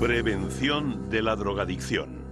Prevención de la drogadicción.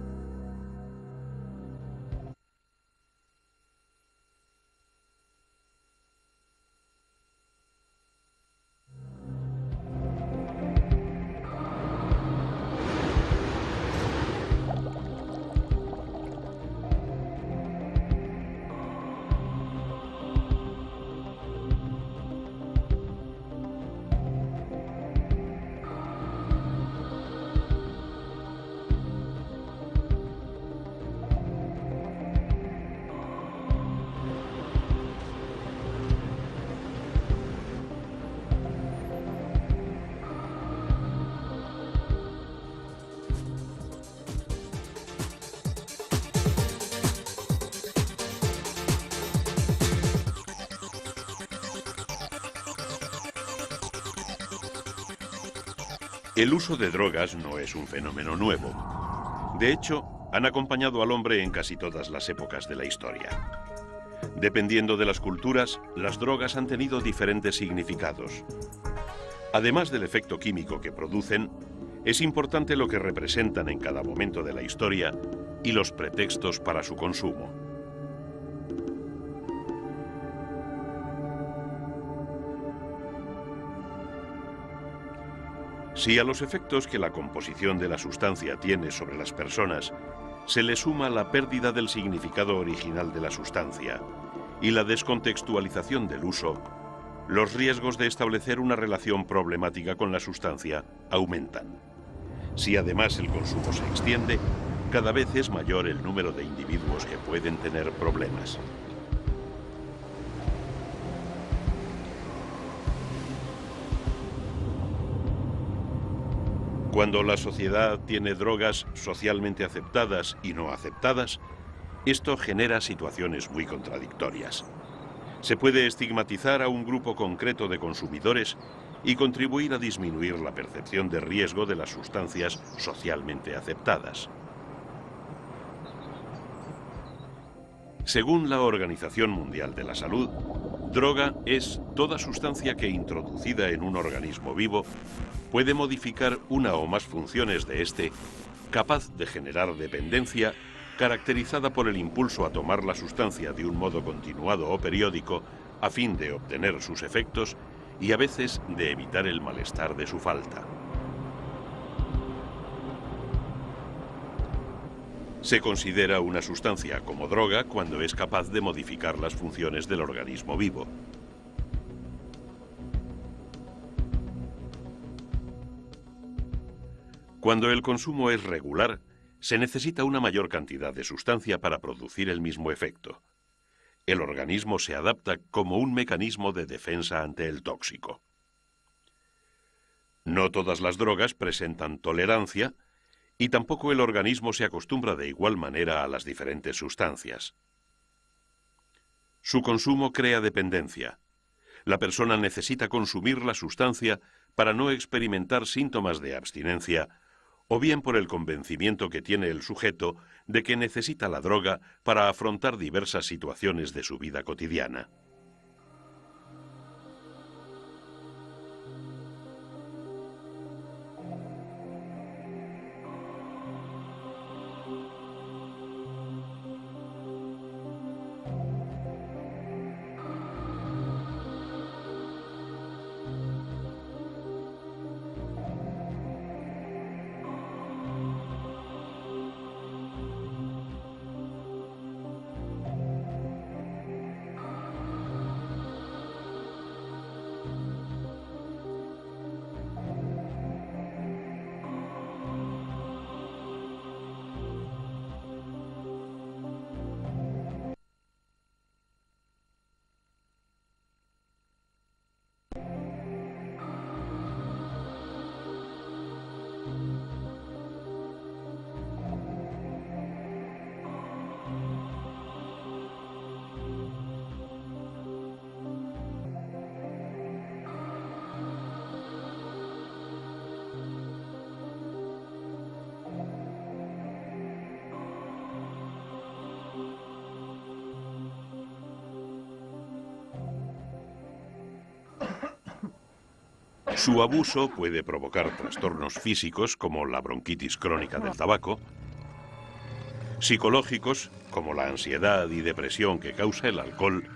El uso de drogas no es un fenómeno nuevo. De hecho, han acompañado al hombre en casi todas las épocas de la historia. Dependiendo de las culturas, las drogas han tenido diferentes significados. Además del efecto químico que producen, es importante lo que representan en cada momento de la historia y los pretextos para su consumo. Si a los efectos que la composición de la sustancia tiene sobre las personas se le suma la pérdida del significado original de la sustancia y la descontextualización del uso, los riesgos de establecer una relación problemática con la sustancia aumentan. Si además el consumo se extiende, cada vez es mayor el número de individuos que pueden tener problemas. Cuando la sociedad tiene drogas socialmente aceptadas y no aceptadas, esto genera situaciones muy contradictorias. Se puede estigmatizar a un grupo concreto de consumidores y contribuir a disminuir la percepción de riesgo de las sustancias socialmente aceptadas. Según la Organización Mundial de la Salud, droga es toda sustancia que, introducida en un organismo vivo, puede modificar una o más funciones de este, capaz de generar dependencia, caracterizada por el impulso a tomar la sustancia de un modo continuado o periódico a fin de obtener sus efectos y a veces de evitar el malestar de su falta. Se considera una sustancia como droga cuando es capaz de modificar las funciones del organismo vivo. Cuando el consumo es regular, se necesita una mayor cantidad de sustancia para producir el mismo efecto. El organismo se adapta como un mecanismo de defensa ante el tóxico. No todas las drogas presentan tolerancia y tampoco el organismo se acostumbra de igual manera a las diferentes sustancias. Su consumo crea dependencia. La persona necesita consumir la sustancia para no experimentar síntomas de abstinencia, o bien por el convencimiento que tiene el sujeto de que necesita la droga para afrontar diversas situaciones de su vida cotidiana. Su abuso puede provocar trastornos físicos como la bronquitis crónica del tabaco, psicológicos como la ansiedad y depresión que causa el alcohol,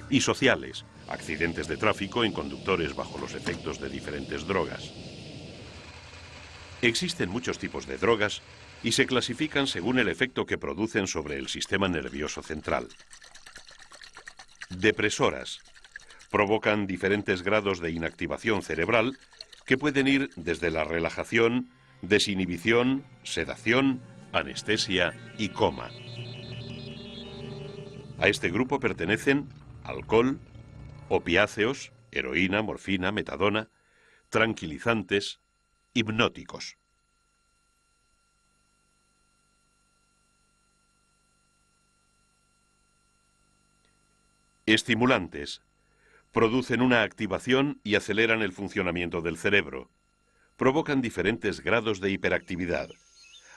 y sociales, accidentes de tráfico en conductores bajo los efectos de diferentes drogas. Existen muchos tipos de drogas y se clasifican según el efecto que producen sobre el sistema nervioso central. Depresoras. Provocan diferentes grados de inactivación cerebral que pueden ir desde la relajación, desinhibición, sedación, anestesia y coma. A este grupo pertenecen alcohol, opiáceos, heroína, morfina, metadona, tranquilizantes, hipnóticos. Estimulantes. Producen una activación y aceleran el funcionamiento del cerebro. Provocan diferentes grados de hiperactividad.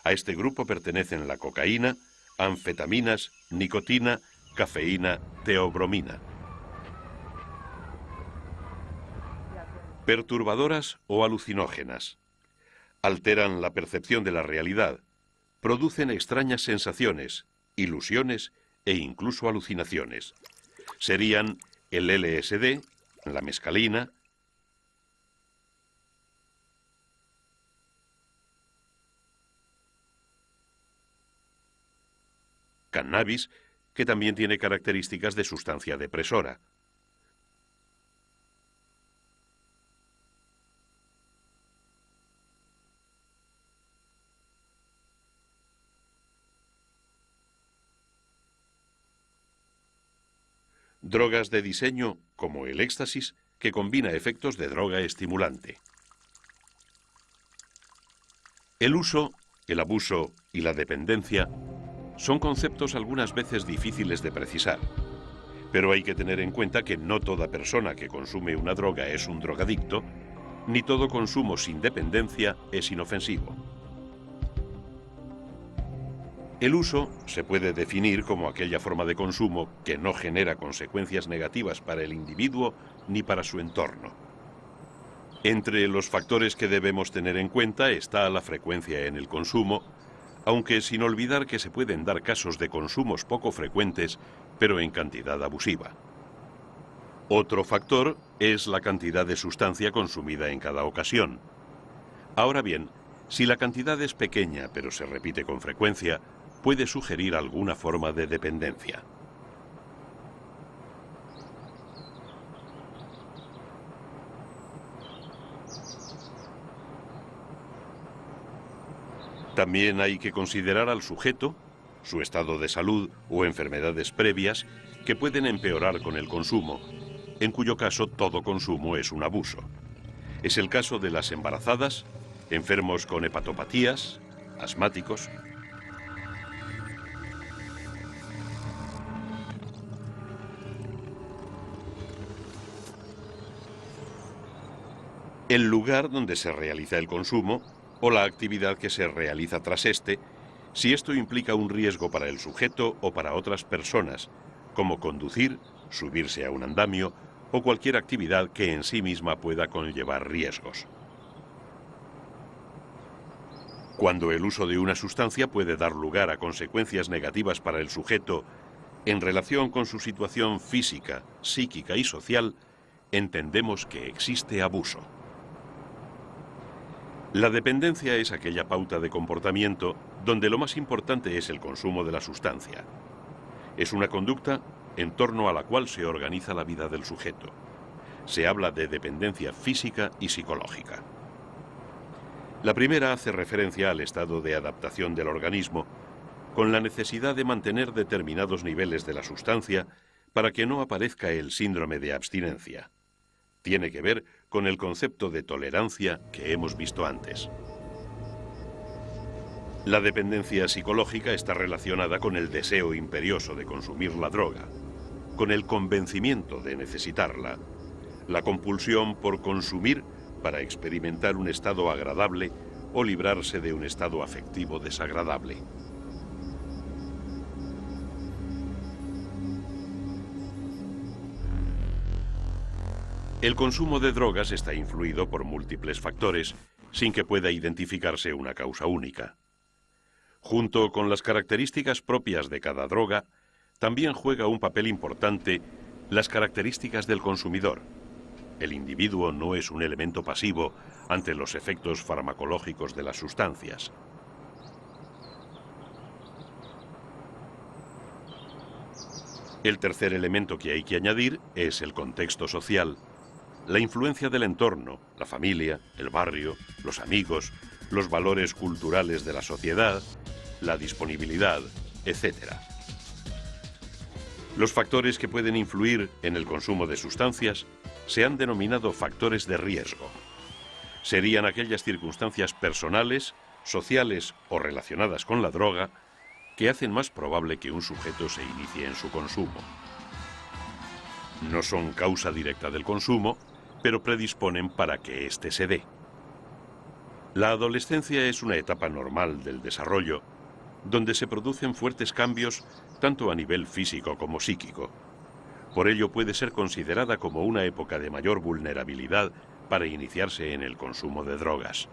A este grupo pertenecen la cocaína, anfetaminas, nicotina, cafeína, teobromina. Perturbadoras o alucinógenas. Alteran la percepción de la realidad. Producen extrañas sensaciones, ilusiones e incluso alucinaciones. Serían el LSD, la mescalina, cannabis, que también tiene características de sustancia depresora. Drogas de diseño, como el éxtasis, que combina efectos de droga estimulante. El uso, el abuso y la dependencia son conceptos algunas veces difíciles de precisar, pero hay que tener en cuenta que no toda persona que consume una droga es un drogadicto, ni todo consumo sin dependencia es inofensivo. El uso se puede definir como aquella forma de consumo que no genera consecuencias negativas para el individuo ni para su entorno. Entre los factores que debemos tener en cuenta está la frecuencia en el consumo, aunque sin olvidar que se pueden dar casos de consumos poco frecuentes, pero en cantidad abusiva. Otro factor es la cantidad de sustancia consumida en cada ocasión. Ahora bien, si la cantidad es pequeña pero se repite con frecuencia, puede sugerir alguna forma de dependencia. También hay que considerar al sujeto, su estado de salud o enfermedades previas que pueden empeorar con el consumo, en cuyo caso todo consumo es un abuso. Es el caso de las embarazadas, enfermos con hepatopatías, asmáticos. El lugar donde se realiza el consumo o la actividad que se realiza tras este, si esto implica un riesgo para el sujeto o para otras personas, como conducir, subirse a un andamio o cualquier actividad que en sí misma pueda conllevar riesgos. Cuando el uso de una sustancia puede dar lugar a consecuencias negativas para el sujeto en relación con su situación física, psíquica y social, entendemos que existe abuso. La dependencia es aquella pauta de comportamiento donde lo más importante es el consumo de la sustancia. Es una conducta en torno a la cual se organiza la vida del sujeto. Se habla de dependencia física y psicológica. La primera hace referencia al estado de adaptación del organismo, con la necesidad de mantener determinados niveles de la sustancia para que no aparezca el síndrome de abstinencia. Tiene que ver con el concepto de tolerancia que hemos visto antes. La dependencia psicológica está relacionada con el deseo imperioso de consumir la droga, con el convencimiento de necesitarla, la compulsión por consumir para experimentar un estado agradable o librarse de un estado afectivo desagradable. El consumo de drogas está influido por múltiples factores, sin que pueda identificarse una causa única. Junto con las características propias de cada droga, también juega un papel importante las características del consumidor. El individuo no es un elemento pasivo ante los efectos farmacológicos de las sustancias. El tercer elemento que hay que añadir es el contexto social. La influencia del entorno, la familia, el barrio, los amigos, los valores culturales de la sociedad, la disponibilidad, etc. Los factores que pueden influir en el consumo de sustancias se han denominado factores de riesgo. Serían aquellas circunstancias personales, sociales o relacionadas con la droga que hacen más probable que un sujeto se inicie en su consumo. No son causa directa del consumo, pero predisponen para que éste se dé. La adolescencia es una etapa normal del desarrollo, donde se producen fuertes cambios tanto a nivel físico como psíquico. Por ello puede ser considerada como una época de mayor vulnerabilidad para iniciarse en el consumo de drogas.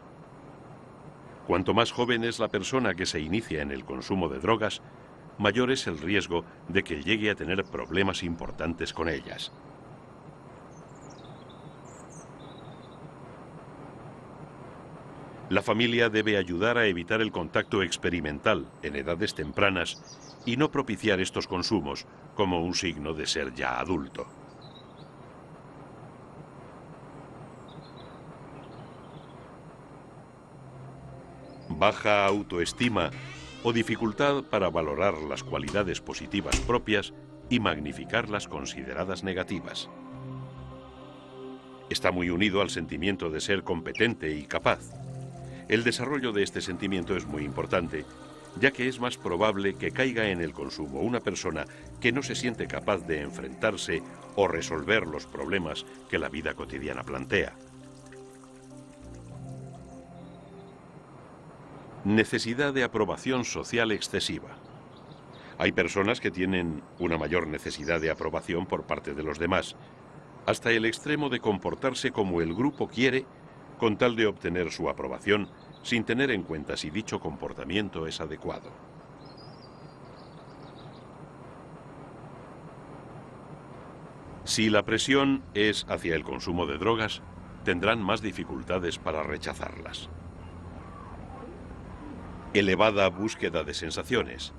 Cuanto más joven es la persona que se inicia en el consumo de drogas, mayor es el riesgo de que llegue a tener problemas importantes con ellas. La familia debe ayudar a evitar el contacto experimental en edades tempranas y no propiciar estos consumos como un signo de ser ya adulto. Baja autoestima o dificultad para valorar las cualidades positivas propias y magnificar las consideradas negativas. Está muy unido al sentimiento de ser competente y capaz. El desarrollo de este sentimiento es muy importante, ya que es más probable que caiga en el consumo una persona que no se siente capaz de enfrentarse o resolver los problemas que la vida cotidiana plantea. Necesidad de aprobación social excesiva. Hay personas que tienen una mayor necesidad de aprobación por parte de los demás, hasta el extremo de comportarse como el grupo quiere, con tal de obtener su aprobación, sin tener en cuenta si dicho comportamiento es adecuado. Si la presión es hacia el consumo de drogas, tendrán más dificultades para rechazarlas. Elevada búsqueda de sensaciones.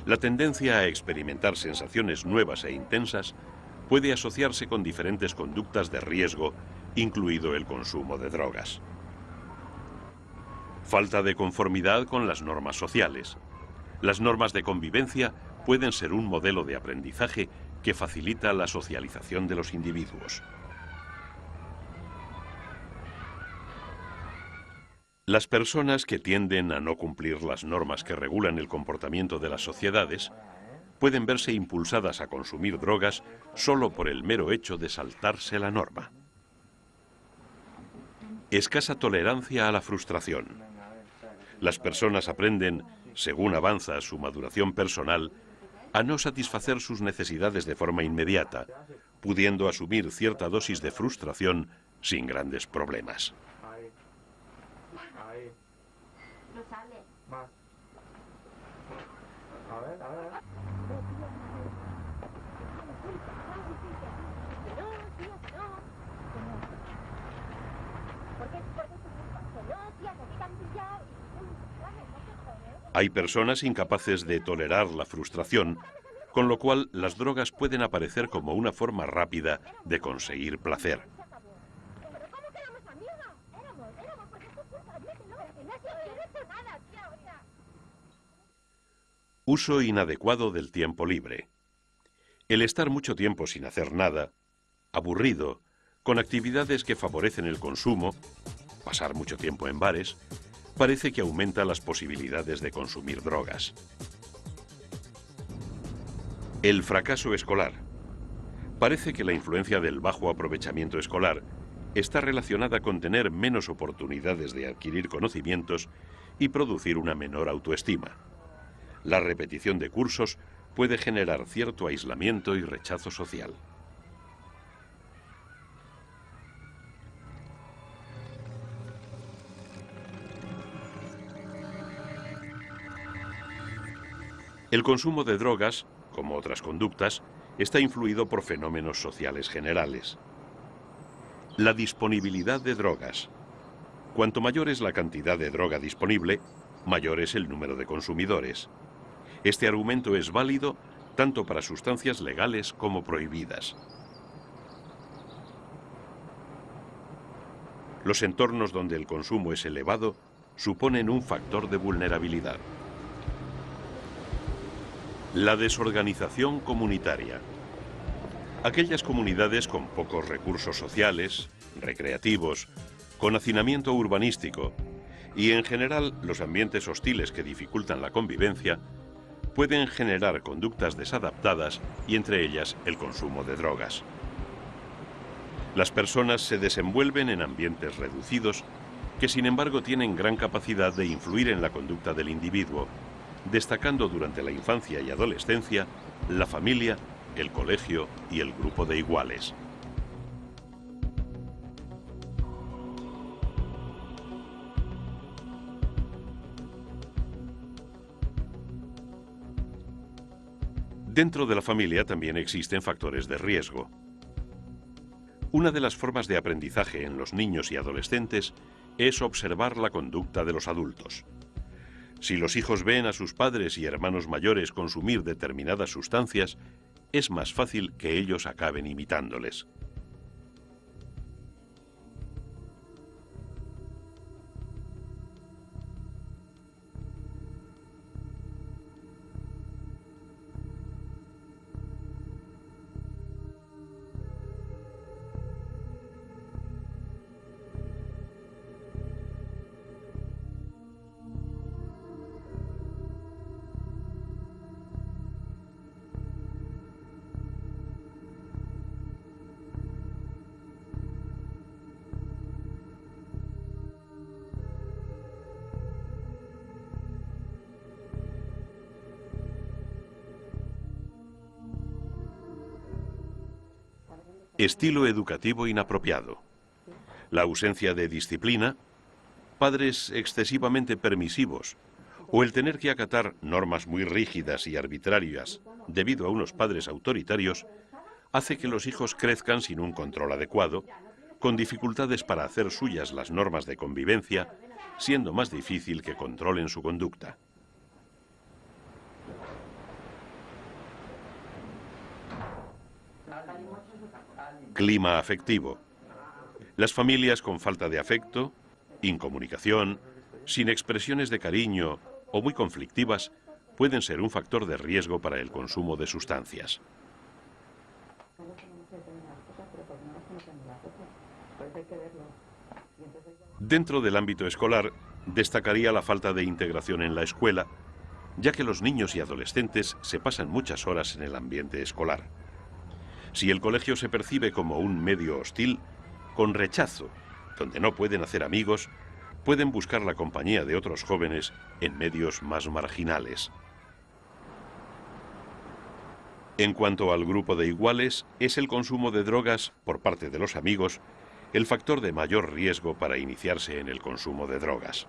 La tendencia a experimentar sensaciones nuevas e intensas puede asociarse con diferentes conductas de riesgo, incluido el consumo de drogas. Falta de conformidad con las normas sociales. Las normas de convivencia pueden ser un modelo de aprendizaje que facilita la socialización de los individuos. Las personas que tienden a no cumplir las normas que regulan el comportamiento de las sociedades pueden verse impulsadas a consumir drogas solo por el mero hecho de saltarse la norma. Escasa tolerancia a la frustración. Las personas aprenden, según avanza su maduración personal, a no satisfacer sus necesidades de forma inmediata, pudiendo asumir cierta dosis de frustración sin grandes problemas. Hay personas incapaces de tolerar la frustración, con lo cual las drogas pueden aparecer como una forma rápida de conseguir placer. Uso inadecuado del tiempo libre. El estar mucho tiempo sin hacer nada, aburrido, con actividades que favorecen el consumo, pasar mucho tiempo en bares, parece que aumenta las posibilidades de consumir drogas. El fracaso escolar. Parece que la influencia del bajo aprovechamiento escolar está relacionada con tener menos oportunidades de adquirir conocimientos y producir una menor autoestima. La repetición de cursos puede generar cierto aislamiento y rechazo social. El consumo de drogas, como otras conductas, está influido por fenómenos sociales generales. La disponibilidad de drogas. Cuanto mayor es la cantidad de droga disponible, mayor es el número de consumidores. Este argumento es válido tanto para sustancias legales como prohibidas. Los entornos donde el consumo es elevado suponen un factor de vulnerabilidad. La desorganización comunitaria. Aquellas comunidades con pocos recursos sociales, recreativos, con hacinamiento urbanístico y en general los ambientes hostiles que dificultan la convivencia, pueden generar conductas desadaptadas y entre ellas el consumo de drogas. Las personas se desenvuelven en ambientes reducidos que sin embargo tienen gran capacidad de influir en la conducta del individuo, destacando durante la infancia y adolescencia la familia, el colegio y el grupo de iguales. Dentro de la familia también existen factores de riesgo. Una de las formas de aprendizaje en los niños y adolescentes es observar la conducta de los adultos. Si los hijos ven a sus padres y hermanos mayores consumir determinadas sustancias, es más fácil que ellos acaben imitándoles. Estilo educativo inapropiado. La ausencia de disciplina, padres excesivamente permisivos o el tener que acatar normas muy rígidas y arbitrarias debido a unos padres autoritarios hace que los hijos crezcan sin un control adecuado, con dificultades para hacer suyas las normas de convivencia, siendo más difícil que controlen su conducta. Clima afectivo. Las familias con falta de afecto, incomunicación, sin expresiones de cariño o muy conflictivas pueden ser un factor de riesgo para el consumo de sustancias. Dentro del ámbito escolar, destacaría la falta de integración en la escuela, ya que los niños y adolescentes se pasan muchas horas en el ambiente escolar. Si el colegio se percibe como un medio hostil, con rechazo, donde no pueden hacer amigos, pueden buscar la compañía de otros jóvenes en medios más marginales. En cuanto al grupo de iguales, es el consumo de drogas por parte de los amigos el factor de mayor riesgo para iniciarse en el consumo de drogas.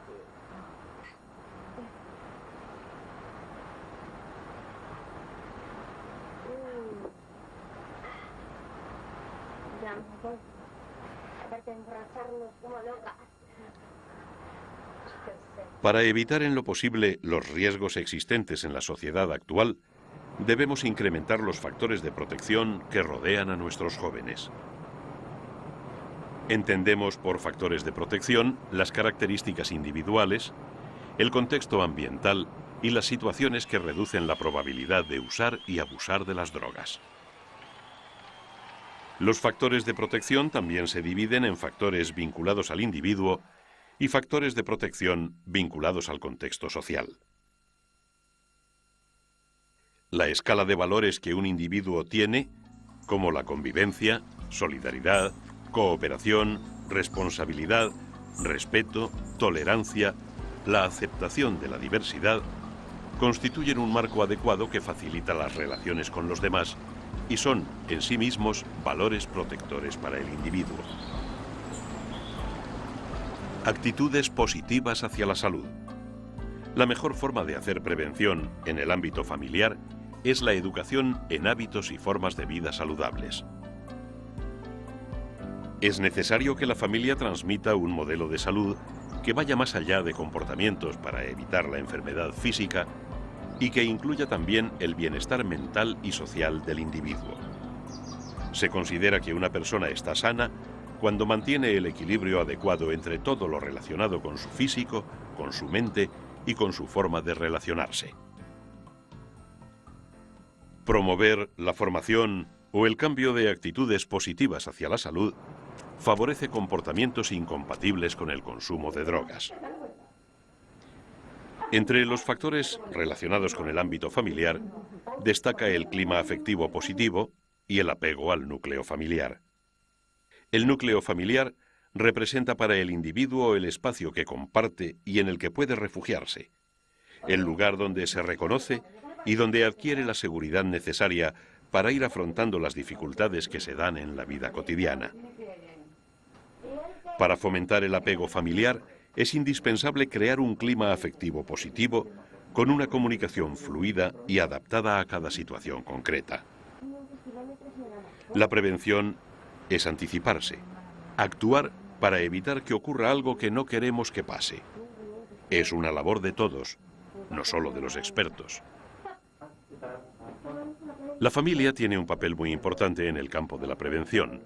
Para evitar en lo posible los riesgos existentes en la sociedad actual, debemos incrementar los factores de protección que rodean a nuestros jóvenes. Entendemos por factores de protección las características individuales, el contexto ambiental y las situaciones que reducen la probabilidad de usar y abusar de las drogas. Los factores de protección también se dividen en factores vinculados al individuo y factores de protección vinculados al contexto social. La escala de valores que un individuo tiene, como la convivencia, solidaridad, cooperación, responsabilidad, respeto, tolerancia, la aceptación de la diversidad, constituyen un marco adecuado que facilita las relaciones con los demás y son, en sí mismos, valores protectores para el individuo. Actitudes positivas hacia la salud. La mejor forma de hacer prevención en el ámbito familiar es la educación en hábitos y formas de vida saludables. Es necesario que la familia transmita un modelo de salud que vaya más allá de comportamientos para evitar la enfermedad física y que incluya también el bienestar mental y social del individuo. Se considera que una persona está sana cuando mantiene el equilibrio adecuado entre todo lo relacionado con su físico, con su mente y con su forma de relacionarse. Promover la formación o el cambio de actitudes positivas hacia la salud favorece comportamientos incompatibles con el consumo de drogas. Entre los factores relacionados con el ámbito familiar, destaca el clima afectivo positivo y el apego al núcleo familiar. El núcleo familiar representa para el individuo el espacio que comparte y en el que puede refugiarse, el lugar donde se reconoce y donde adquiere la seguridad necesaria para ir afrontando las dificultades que se dan en la vida cotidiana. Para fomentar el apego familiar, es indispensable crear un clima afectivo positivo con una comunicación fluida y adaptada a cada situación concreta. La prevención es anticiparse, actuar para evitar que ocurra algo que no queremos que pase. Es una labor de todos, no solo de los expertos. La familia tiene un papel muy importante en el campo de la prevención.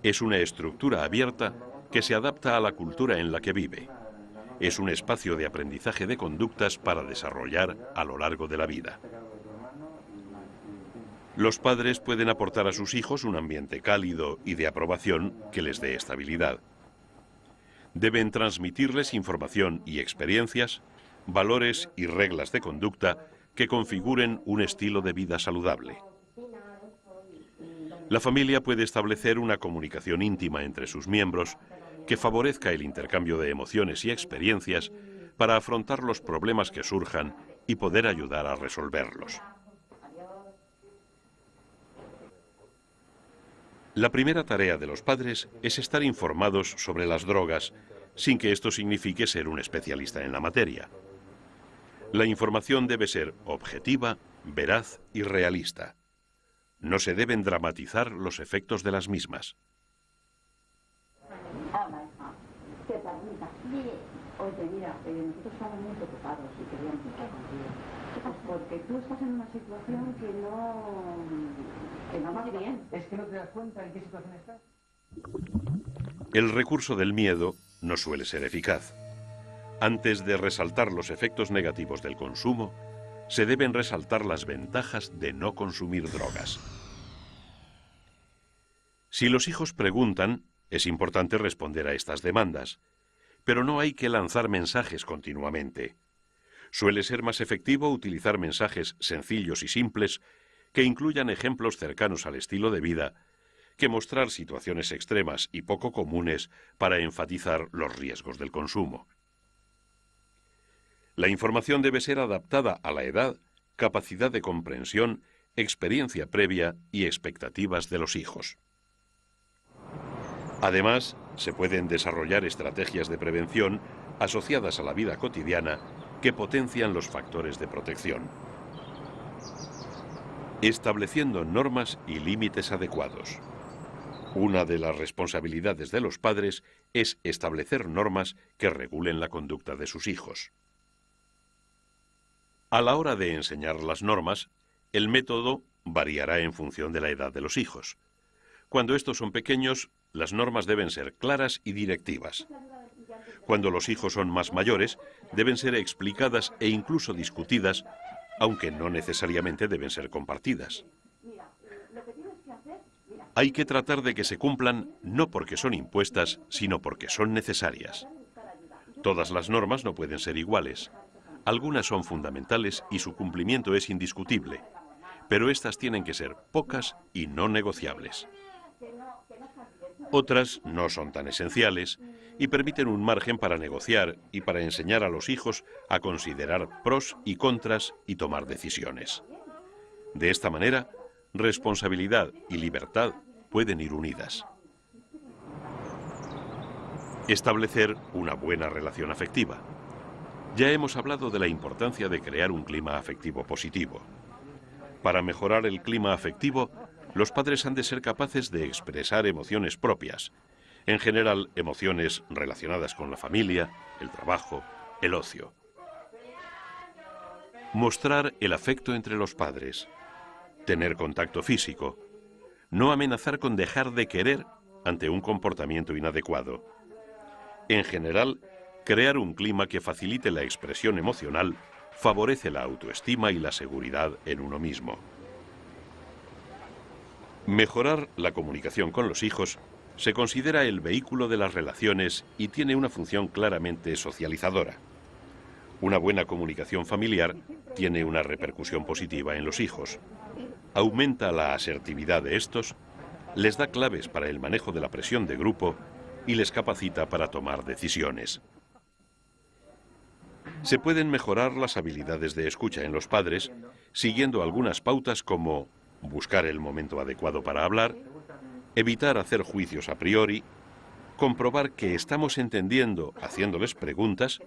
Es una estructura abierta que se adapta a la cultura en la que vive. Es un espacio de aprendizaje de conductas para desarrollar a lo largo de la vida. Los padres pueden aportar a sus hijos un ambiente cálido y de aprobación que les dé estabilidad. Deben transmitirles información y experiencias, valores y reglas de conducta que configuren un estilo de vida saludable. La familia puede establecer una comunicación íntima entre sus miembros que favorezca el intercambio de emociones y experiencias para afrontar los problemas que surjan y poder ayudar a resolverlos. La primera tarea de los padres es estar informados sobre las drogas, sin que esto signifique ser un especialista en la materia. La información debe ser objetiva, veraz y realista. No se deben dramatizar los efectos de las mismas. Oye, mira, nosotros estamos muy preocupados y queríamos estar contigo. Porque tú estás en una situación que no va bien. Es que no te das cuenta en qué situación estás. El recurso del miedo no suele ser eficaz. Antes de resaltar los efectos negativos del consumo, se deben resaltar las ventajas de no consumir drogas. Si los hijos preguntan, es importante responder a estas demandas, pero no hay que lanzar mensajes continuamente. Suele ser más efectivo utilizar mensajes sencillos y simples que incluyan ejemplos cercanos al estilo de vida que mostrar situaciones extremas y poco comunes para enfatizar los riesgos del consumo. La información debe ser adaptada a la edad, capacidad de comprensión, experiencia previa y expectativas de los hijos. Además, se pueden desarrollar estrategias de prevención asociadas a la vida cotidiana que potencian los factores de protección, estableciendo normas y límites adecuados. Una de las responsabilidades de los padres es establecer normas que regulen la conducta de sus hijos. A la hora de enseñar las normas, el método variará en función de la edad de los hijos. Cuando estos son pequeños, las normas deben ser claras y directivas. Cuando los hijos son más mayores, deben ser explicadas e incluso discutidas, aunque no necesariamente deben ser compartidas. Hay que tratar de que se cumplan no porque son impuestas, sino porque son necesarias. Todas las normas no pueden ser iguales. Algunas son fundamentales y su cumplimiento es indiscutible, pero estas tienen que ser pocas y no negociables. Otras no son tan esenciales y permiten un margen para negociar y para enseñar a los hijos a considerar pros y contras y tomar decisiones. De esta manera, responsabilidad y libertad pueden ir unidas. Establecer una buena relación afectiva. Ya hemos hablado de la importancia de crear un clima afectivo positivo. Para mejorar el clima afectivo, los padres han de ser capaces de expresar emociones propias, en general emociones relacionadas con la familia, el trabajo, el ocio. Mostrar el afecto entre los padres, tener contacto físico, no amenazar con dejar de querer ante un comportamiento inadecuado. En general, crear un clima que facilite la expresión emocional favorece la autoestima y la seguridad en uno mismo. Mejorar la comunicación con los hijos se considera el vehículo de las relaciones y tiene una función claramente socializadora. Una buena comunicación familiar tiene una repercusión positiva en los hijos. Aumenta la asertividad de estos, les da claves para el manejo de la presión de grupo y les capacita para tomar decisiones. Se pueden mejorar las habilidades de escucha en los padres siguiendo algunas pautas como buscar el momento adecuado para hablar, evitar hacer juicios a priori, comprobar que estamos entendiendo haciéndoles preguntas,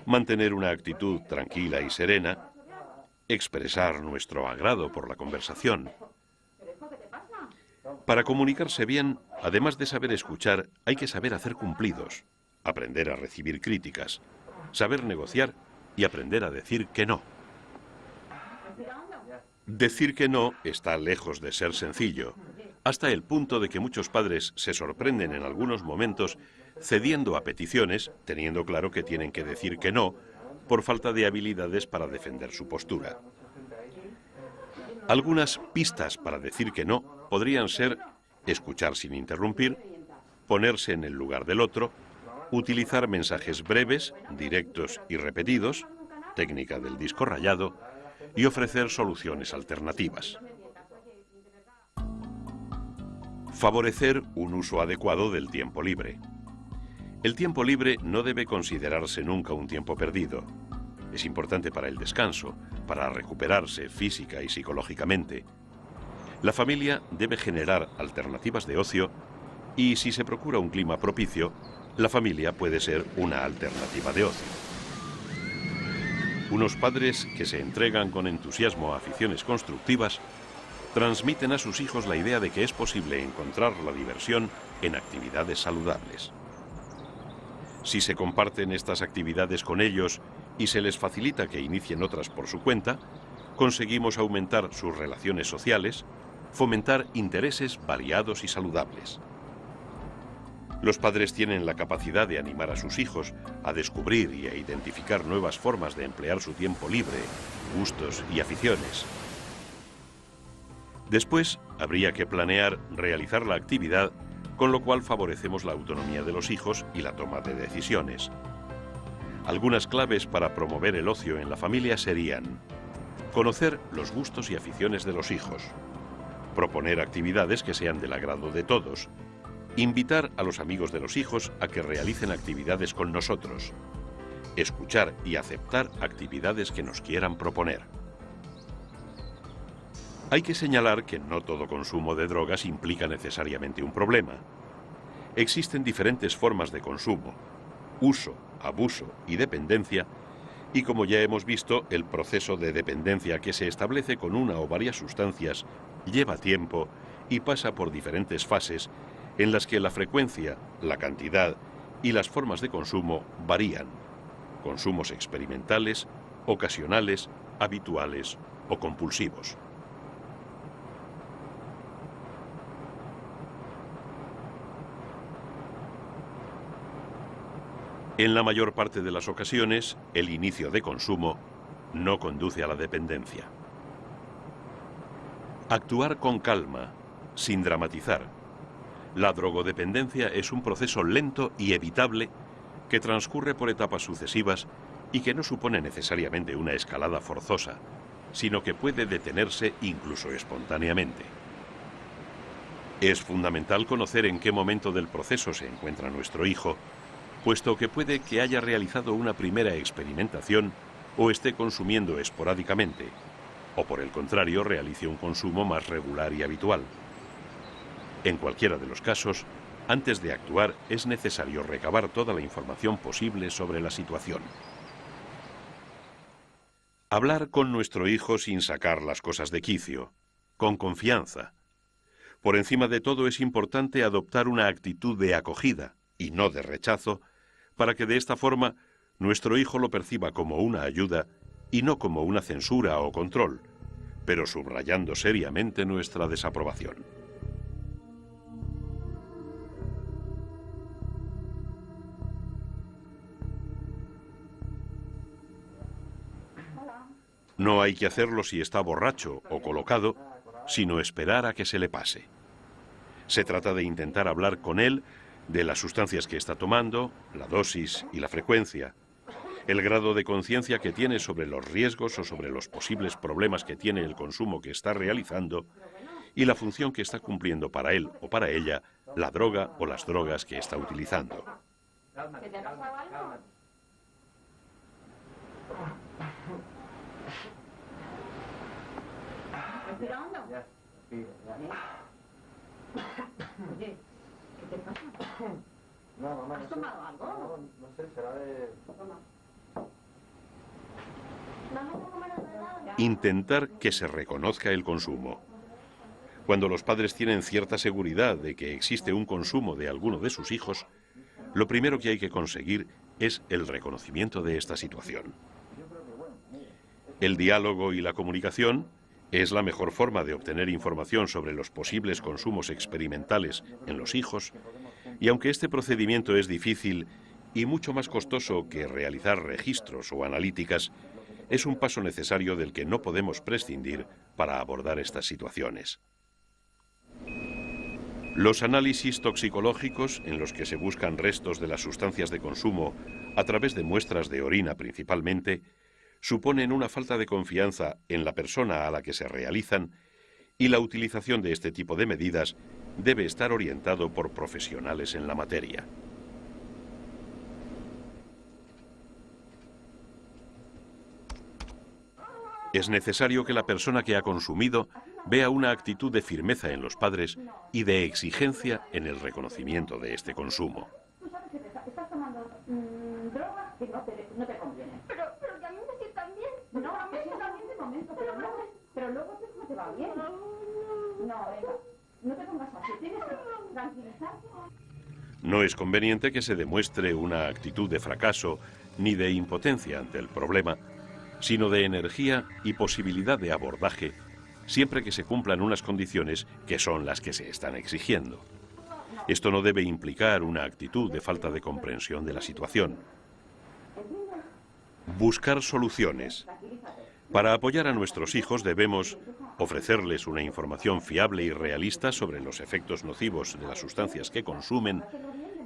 mantener una actitud tranquila y serena, expresar nuestro agrado por la conversación. Para comunicarse bien, además de saber escuchar, hay que saber hacer cumplidos, aprender a recibir críticas, saber negociar y aprender a decir que no. Decir que no está lejos de ser sencillo, hasta el punto de que muchos padres se sorprenden en algunos momentos cediendo a peticiones, teniendo claro que tienen que decir que no, por falta de habilidades para defender su postura. Algunas pistas para decir que no podrían ser escuchar sin interrumpir, ponerse en el lugar del otro, utilizar mensajes breves, directos y repetidos, técnica del disco rayado, y ofrecer soluciones alternativas. Favorecer un uso adecuado del tiempo libre. El tiempo libre no debe considerarse nunca un tiempo perdido. Es importante para el descanso, para recuperarse física y psicológicamente. La familia debe generar alternativas de ocio y, si se procura un clima propicio, la familia puede ser una alternativa de ocio. Unos padres que se entregan con entusiasmo a aficiones constructivas transmiten a sus hijos la idea de que es posible encontrar la diversión en actividades saludables. Si se comparten estas actividades con ellos y se les facilita que inicien otras por su cuenta, conseguimos aumentar sus relaciones sociales, fomentar intereses variados y saludables. Los padres tienen la capacidad de animar a sus hijos a descubrir y a identificar nuevas formas de emplear su tiempo libre, gustos y aficiones. Después, habría que planear realizar la actividad, con lo cual favorecemos la autonomía de los hijos y la toma de decisiones. Algunas claves para promover el ocio en la familia serían: conocer los gustos y aficiones de los hijos, proponer actividades que sean del agrado de todos, invitar a los amigos de los hijos a que realicen actividades con nosotros, escuchar y aceptar actividades que nos quieran proponer. Hay que señalar que no todo consumo de drogas implica necesariamente un problema. Existen diferentes formas de consumo, uso, abuso y dependencia, y como ya hemos visto, el proceso de dependencia que se establece con una o varias sustancias lleva tiempo y pasa por diferentes fases en las que la frecuencia, la cantidad y las formas de consumo varían. Consumos experimentales, ocasionales, habituales o compulsivos. En la mayor parte de las ocasiones, el inicio de consumo no conduce a la dependencia. Actuar con calma, sin dramatizar. La drogodependencia es un proceso lento y evitable que transcurre por etapas sucesivas y que no supone necesariamente una escalada forzosa, sino que puede detenerse incluso espontáneamente. Es fundamental conocer en qué momento del proceso se encuentra nuestro hijo, puesto que puede que haya realizado una primera experimentación o esté consumiendo esporádicamente, o por el contrario realice un consumo más regular y habitual. En cualquiera de los casos, antes de actuar es necesario recabar toda la información posible sobre la situación. Hablar con nuestro hijo sin sacar las cosas de quicio, con confianza. Por encima de todo es importante adoptar una actitud de acogida y no de rechazo, para que de esta forma nuestro hijo lo perciba como una ayuda y no como una censura o control, pero subrayando seriamente nuestra desaprobación. No hay que hacerlo si está borracho o colocado, sino esperar a que se le pase. Se trata de intentar hablar con él de las sustancias que está tomando, la dosis y la frecuencia, el grado de conciencia que tiene sobre los riesgos o sobre los posibles problemas que tiene el consumo que está realizando y la función que está cumpliendo para él o para ella la droga o las drogas que está utilizando. ¿Que te ha pasado algo? ¿Respira hondo? Oye, ¿qué te pasa? No, mamá, ¿Has tomado algo? No sé, será de... Toma. Intentar que se reconozca el consumo. Cuando los padres tienen cierta seguridad de que existe un consumo de alguno de sus hijos, lo primero que hay que conseguir es el reconocimiento de esta situación. El diálogo y la comunicación es la mejor forma de obtener información sobre los posibles consumos experimentales en los hijos, y aunque este procedimiento es difícil y mucho más costoso que realizar registros o analíticas, es un paso necesario del que no podemos prescindir para abordar estas situaciones. Los análisis toxicológicos, en los que se buscan restos de las sustancias de consumo a través de muestras de orina principalmente, suponen una falta de confianza en la persona a la que se realizan, y la utilización de este tipo de medidas debe estar orientado por profesionales en la materia. Es necesario que la persona que ha consumido vea una actitud de firmeza en los padres y de exigencia en el reconocimiento de este consumo. Tú sabes que estás tomando drogas que no te convienen. Pero que a mí me sientan bien. No, te sientan bien de momento, pero luego no te va bien. No, venga, no te pongas así, tienes que tranquilizarte. No es conveniente que se demuestre una actitud de fracaso ni de impotencia ante el problema, sino de energía y posibilidad de abordaje, siempre que se cumplan unas condiciones que son las que se están exigiendo. Esto no debe implicar una actitud de falta de comprensión de la situación. Buscar soluciones. Para apoyar a nuestros hijos debemos ofrecerles una información fiable y realista sobre los efectos nocivos de las sustancias que consumen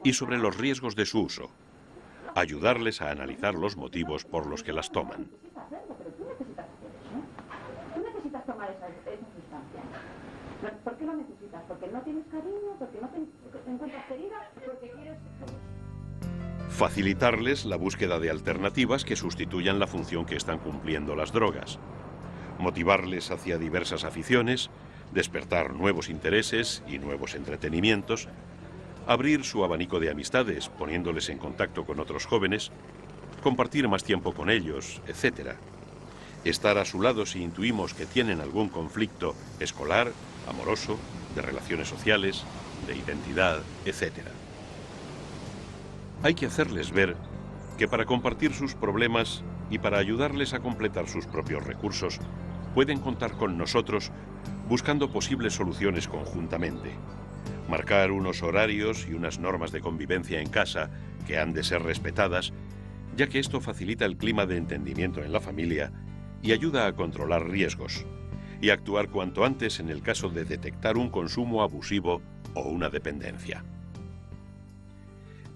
y sobre los riesgos de su uso. Ayudarles a analizar los motivos por los que las toman. Pero tú necesitas hacer eso. Tú necesitas tomar esa sustancia. ¿Por qué lo necesitas? ¿Porque no tienes cariño? ¿Porque no te encuentras querida? ¿Porque quieres...? Facilitarles la búsqueda de alternativas que sustituyan la función que están cumpliendo las drogas. Motivarles hacia diversas aficiones, despertar nuevos intereses y nuevos entretenimientos, abrir su abanico de amistades poniéndoles en contacto con otros jóvenes, compartir más tiempo con ellos, etc. Estar a su lado si intuimos que tienen algún conflicto escolar, amoroso, de relaciones sociales, de identidad, etc. Hay que hacerles ver que para compartir sus problemas y para ayudarles a completar sus propios recursos, pueden contar con nosotros buscando posibles soluciones conjuntamente. Marcar unos horarios y unas normas de convivencia en casa que han de ser respetadas, ya que esto facilita el clima de entendimiento en la familia y ayuda a controlar riesgos, y actuar cuanto antes en el caso de detectar un consumo abusivo o una dependencia.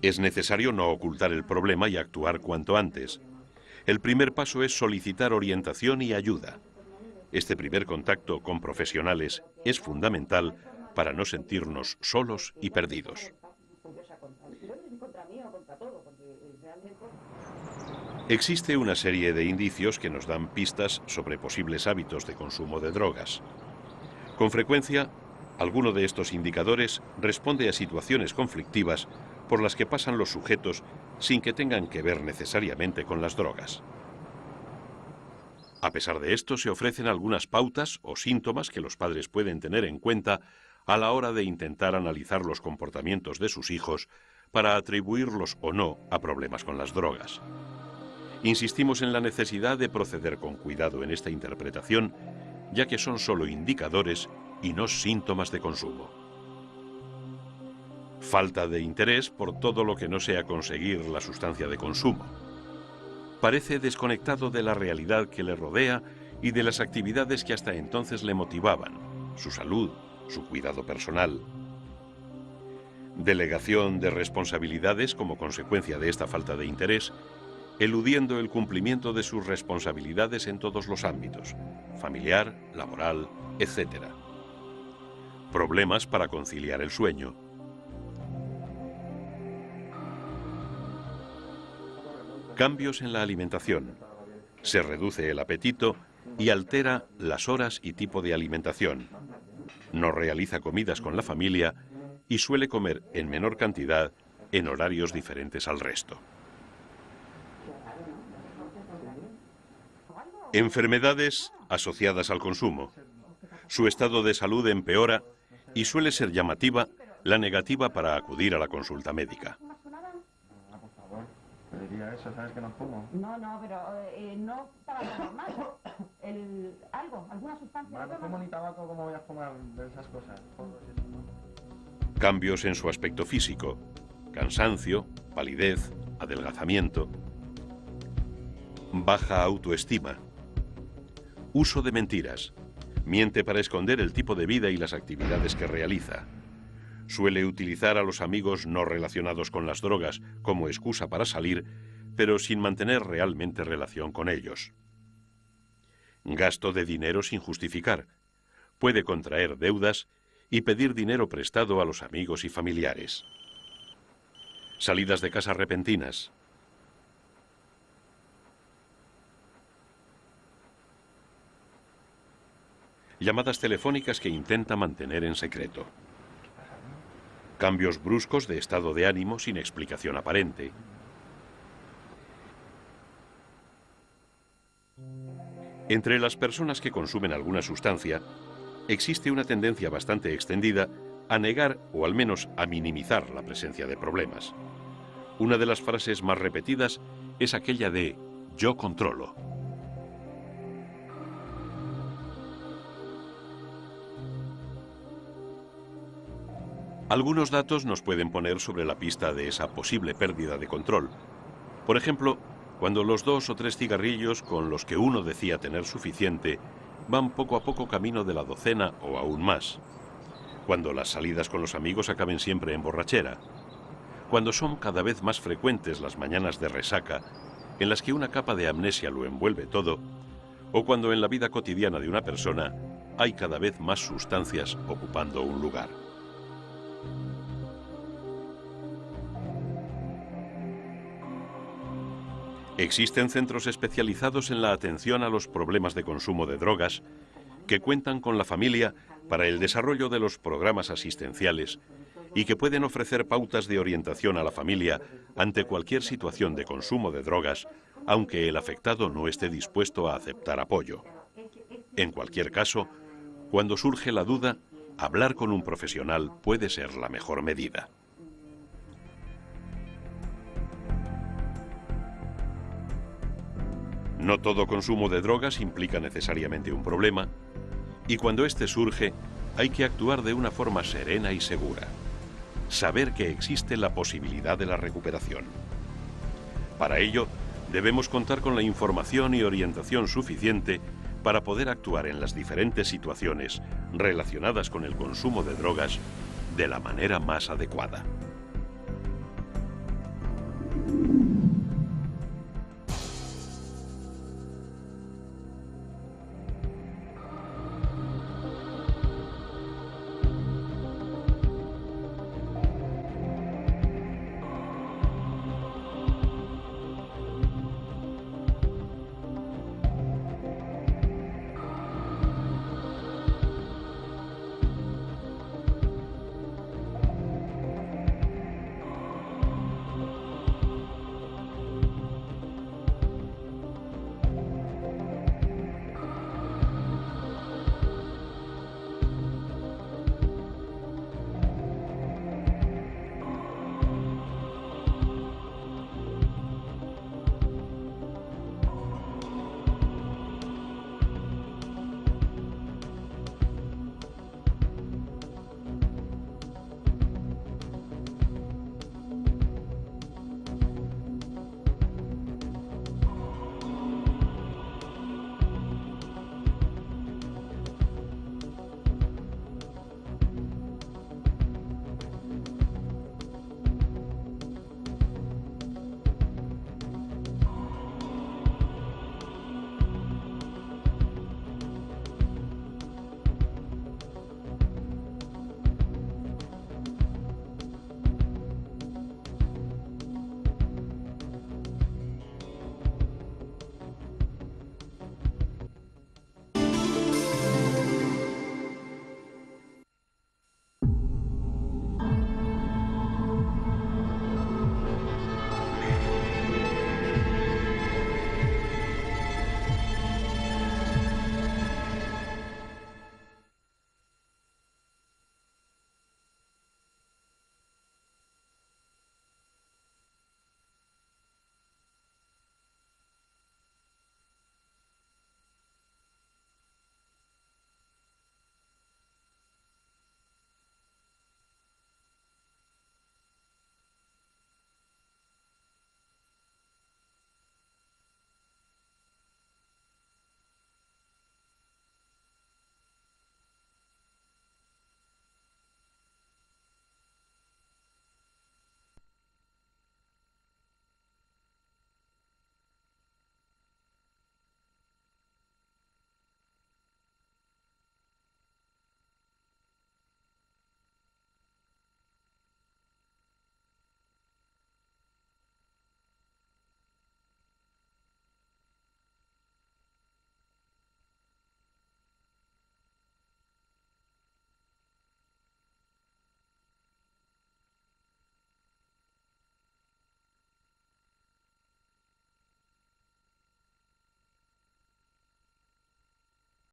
Es necesario no ocultar el problema y actuar cuanto antes. El primer paso es solicitar orientación y ayuda. Este primer contacto con profesionales es fundamental para no sentirnos solos y perdidos. Existe una serie de indicios que nos dan pistas sobre posibles hábitos de consumo de drogas. Con frecuencia, alguno de estos indicadores responde a situaciones conflictivas por las que pasan los sujetos sin que tengan que ver necesariamente con las drogas. A pesar de esto, se ofrecen algunas pautas o síntomas que los padres pueden tener en cuenta a la hora de intentar analizar los comportamientos de sus hijos para atribuirlos o no a problemas con las drogas. Insistimos en la necesidad de proceder con cuidado en esta interpretación, ya que son solo indicadores y no síntomas de consumo. Falta de interés por todo lo que no sea conseguir la sustancia de consumo. Parece desconectado de la realidad que le rodea y de las actividades que hasta entonces le motivaban, su salud, su cuidado personal. Delegación de responsabilidades como consecuencia de esta falta de interés, eludiendo el cumplimiento de sus responsabilidades en todos los ámbitos, familiar, laboral, etc. Problemas para conciliar el sueño. Cambios en la alimentación. Se reduce el apetito y altera las horas y tipo de alimentación. No realiza comidas con la familia y suele comer en menor cantidad en horarios diferentes al resto. Enfermedades asociadas al consumo. Su estado de salud empeora y suele ser llamativa la negativa para acudir a la consulta médica. Te diría eso, ¿sabes que no fumo? No, pero no para lo normal. Alguna sustancia. No fumo ni tabaco, ¿cómo voy a fumar de esas cosas? Cambios en su aspecto físico, cansancio, palidez, adelgazamiento. Baja autoestima. Uso de mentiras. Miente para esconder el tipo de vida y las actividades que realiza. Suele utilizar a los amigos no relacionados con las drogas como excusa para salir, pero sin mantener realmente relación con ellos. Gasto de dinero sin justificar. Puede contraer deudas y pedir dinero prestado a los amigos y familiares. Salidas de casa repentinas. Llamadas telefónicas que intenta mantener en secreto. Cambios bruscos de estado de ánimo sin explicación aparente. Entre las personas que consumen alguna sustancia, existe una tendencia bastante extendida a negar o al menos a minimizar la presencia de problemas. Una de las frases más repetidas es aquella de "yo controlo". Algunos datos nos pueden poner sobre la pista de esa posible pérdida de control. Por ejemplo, cuando los 2 o 3 cigarrillos con los que uno decía tener suficiente van poco a poco camino de la docena o aún más. Cuando las salidas con los amigos acaben siempre en borrachera. Cuando son cada vez más frecuentes las mañanas de resaca, en las que una capa de amnesia lo envuelve todo, o cuando en la vida cotidiana de una persona hay cada vez más sustancias ocupando un lugar. Existen centros especializados en la atención a los problemas de consumo de drogas que cuentan con la familia para el desarrollo de los programas asistenciales y que pueden ofrecer pautas de orientación a la familia ante cualquier situación de consumo de drogas, aunque el afectado no esté dispuesto a aceptar apoyo. En cualquier caso, cuando surge la duda, hablar con un profesional puede ser la mejor medida. No todo consumo de drogas implica necesariamente un problema, y cuando éste surge, hay que actuar de una forma serena y segura. Saber que existe la posibilidad de la recuperación. Para ello, debemos contar con la información y orientación suficiente para poder actuar en las diferentes situaciones relacionadas con el consumo de drogas de la manera más adecuada.